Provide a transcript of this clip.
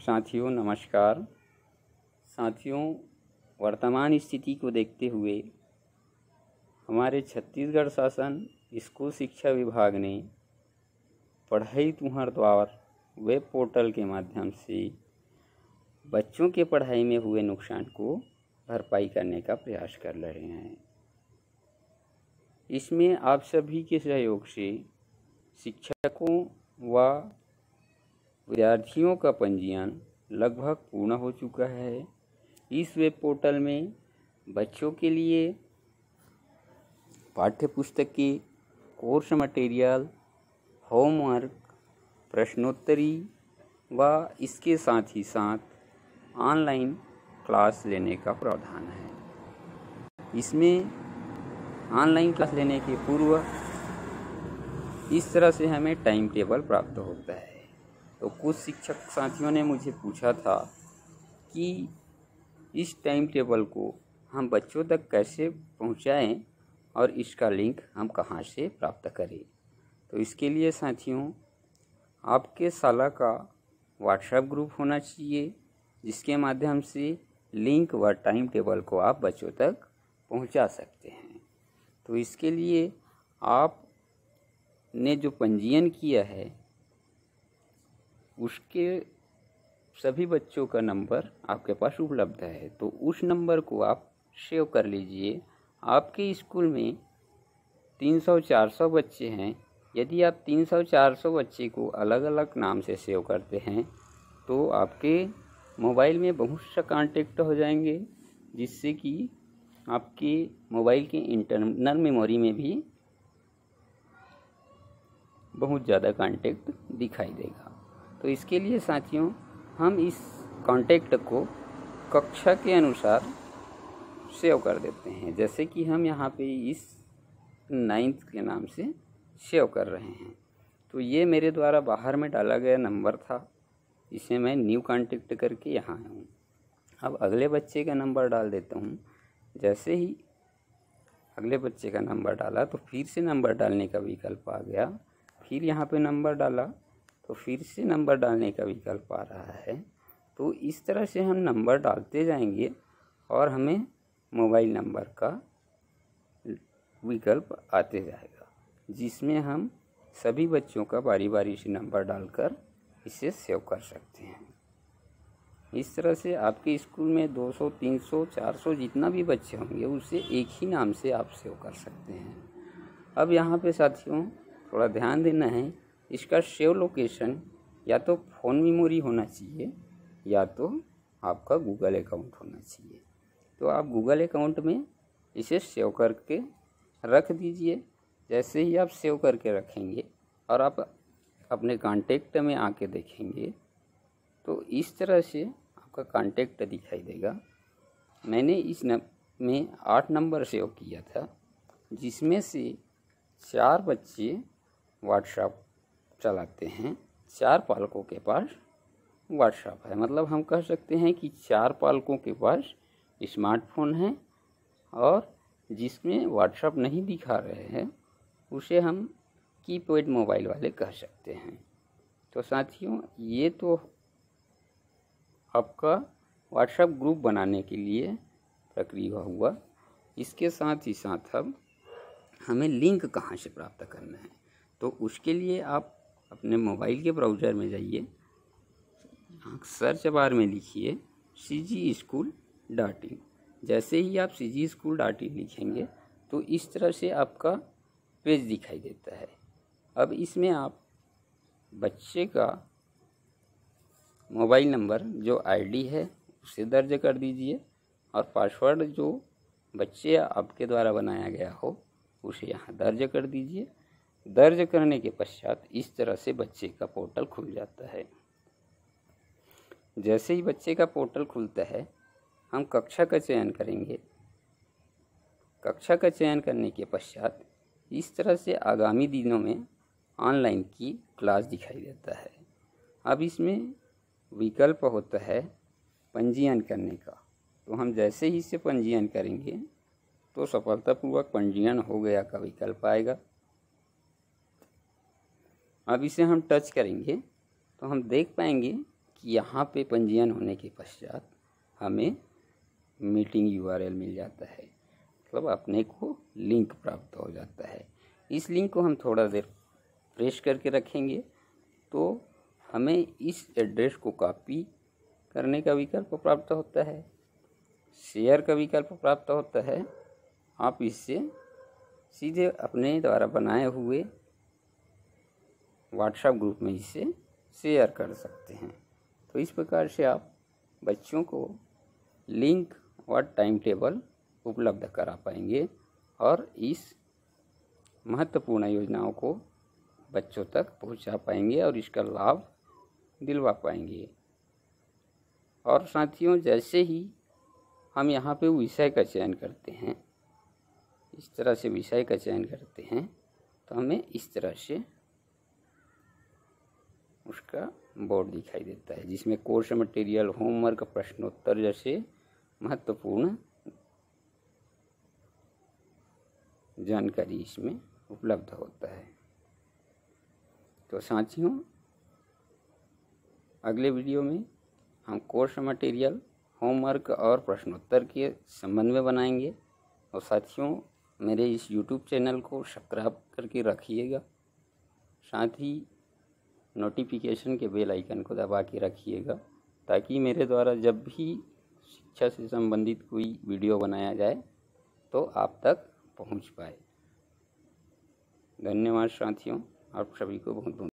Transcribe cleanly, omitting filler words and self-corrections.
साथियों नमस्कार। साथियों, वर्तमान स्थिति को देखते हुए हमारे छत्तीसगढ़ शासन स्कूल शिक्षा विभाग ने पढ़ई तुंहर द्वार वेब पोर्टल के माध्यम से बच्चों के पढ़ाई में हुए नुकसान को भरपाई करने का प्रयास कर रहे हैं। इसमें आप सभी के सहयोग से शिक्षकों व विद्यार्थियों का पंजीयन लगभग पूर्ण हो चुका है। इस वेब पोर्टल में बच्चों के लिए पाठ्य पुस्तकें, कोर्स मटेरियल, होमवर्क, प्रश्नोत्तरी व इसके साथ ही साथ ऑनलाइन क्लास लेने का प्रावधान है। इसमें ऑनलाइन क्लास लेने के पूर्व इस तरह से हमें टाइम टेबल प्राप्त होता है। तो कुछ शिक्षक साथियों ने मुझे पूछा था कि इस टाइम टेबल को हम बच्चों तक कैसे पहुंचाएं और इसका लिंक हम कहां से प्राप्त करें। तो इसके लिए साथियों, आपके शाला का व्हाट्सएप ग्रुप होना चाहिए, जिसके माध्यम से लिंक व टाइम टेबल को आप बच्चों तक पहुंचा सकते हैं। तो इसके लिए आपने जो पंजीयन किया है उसके सभी बच्चों का नंबर आपके पास उपलब्ध है। तो उस नंबर को आप सेव कर लीजिए। आपके स्कूल में 300-400 बच्चे हैं। यदि आप 300-400 बच्चे को अलग अलग नाम से सेव करते हैं तो आपके मोबाइल में बहुत सा कांटेक्ट हो जाएंगे, जिससे कि आपके मोबाइल के इंटरनल मेमोरी में भी बहुत ज़्यादा कांटेक्ट दिखाई देगा। तो इसके लिए साथियों, हम इस कांटेक्ट को कक्षा के अनुसार सेव कर देते हैं। जैसे कि हम यहाँ पे इस 9th के नाम से सेव कर रहे हैं। तो ये मेरे द्वारा बाहर में डाला गया नंबर था, इसे मैं न्यू कांटेक्ट करके यहाँ आया हूँ। अब अगले बच्चे का नंबर डाल देता हूँ। जैसे ही अगले बच्चे का नंबर डाला तो फिर से नंबर डालने का विकल्प आ गया। फिर यहाँ पे नंबर डाला तो फिर से नंबर डालने का विकल्प आ रहा है। तो इस तरह से हम नंबर डालते जाएंगे और हमें मोबाइल नंबर का विकल्प आते जाएगा, जिसमें हम सभी बच्चों का बारी बारी से नंबर डालकर इसे सेव कर सकते हैं। इस तरह से आपके स्कूल में 200, 300, 400 जितना भी बच्चे होंगे उसे एक ही नाम से आप सेव कर सकते हैं। अब यहाँ पे साथियों थोड़ा ध्यान देना है, इसका सेव लोकेशन या तो फ़ोन मेमोरी होना चाहिए या तो आपका गूगल अकाउंट होना चाहिए। तो आप गूगल अकाउंट में इसे सेव करके रख दीजिए। जैसे ही आप सेव करके रखेंगे और आप अपने कांटेक्ट में आके देखेंगे तो इस तरह से आपका कांटेक्ट दिखाई देगा। मैंने इस में 8 नंबर सेव किया था, जिसमें से 4 बच्चे व्हाट्सएप चलाते हैं। 4 पालकों के पास व्हाट्सएप है। मतलब हम कह सकते हैं कि 4 पालकों के पास स्मार्टफोन है और जिसमें व्हाट्सएप नहीं दिखा रहे हैं उसे हम कीपैड मोबाइल वाले कह सकते हैं। तो साथियों, ये तो आपका व्हाट्सएप ग्रुप बनाने के लिए प्रक्रिया हुआ। इसके साथ ही साथ अब हमें लिंक कहाँ से प्राप्त करना है, तो उसके लिए आप अपने मोबाइल के ब्राउज़र में जाइए, सर्च बार में लिखिए cgschool.in। जैसे ही आप cgschool.in लिखेंगे तो इस तरह से आपका पेज दिखाई देता है। अब इसमें आप बच्चे का मोबाइल नंबर जो आईडी है उसे दर्ज कर दीजिए और पासवर्ड जो बच्चे आपके द्वारा बनाया गया हो उसे यहाँ दर्ज कर दीजिए। दर्ज करने के पश्चात इस तरह से बच्चे का पोर्टल खुल जाता है। जैसे ही बच्चे का पोर्टल खुलता है, हम कक्षा का चयन करेंगे। कक्षा का चयन करने के पश्चात इस तरह से आगामी दिनों में ऑनलाइन की क्लास दिखाई देता है। अब इसमें विकल्प होता है पंजीयन करने का। तो हम जैसे ही इसे पंजीयन करेंगे तो सफलतापूर्वक पंजीयन हो गया का विकल्प आएगा। अब इसे हम टच करेंगे तो हम देख पाएंगे कि यहाँ पे पंजीयन होने के पश्चात हमें मीटिंग URL मिल जाता है, मतलब अपने को लिंक प्राप्त हो जाता है। इस लिंक को हम थोड़ा देर प्रेस करके रखेंगे तो हमें इस एड्रेस को कॉपी करने का विकल्प प्राप्त होता है, शेयर का विकल्प प्राप्त होता है। आप इससे सीधे अपने द्वारा बनाए हुए व्हाट्सएप ग्रुप में इसे शेयर कर सकते हैं। तो इस प्रकार से आप बच्चों को लिंक और टाइम टेबल उपलब्ध करा पाएंगे और इस महत्वपूर्ण योजनाओं को बच्चों तक पहुंचा पाएंगे और इसका लाभ दिलवा पाएंगे। और साथियों, जैसे ही हम यहाँ पे विषय का चयन करते हैं, इस तरह से विषय का चयन करते हैं, तो हमें इस तरह से उसका बोर्ड दिखाई देता है जिसमें कोर्स मटेरियल, होमवर्क, प्रश्नोत्तर जैसे महत्वपूर्ण जानकारी इसमें उपलब्ध होता है। तो साथियों, अगले वीडियो में हम कोर्स मटेरियल, होमवर्क और प्रश्नोत्तर के संबंध में बनाएंगे। और साथियों, मेरे इस YouTube चैनल को सब्सक्राइब करके रखिएगा, साथ ही नोटिफिकेशन के बेल आइकन को दबा के रखिएगा ताकि मेरे द्वारा जब भी शिक्षा से संबंधित कोई वीडियो बनाया जाए तो आप तक पहुंच पाए। धन्यवाद साथियों, आप सभी को बहुत बहुत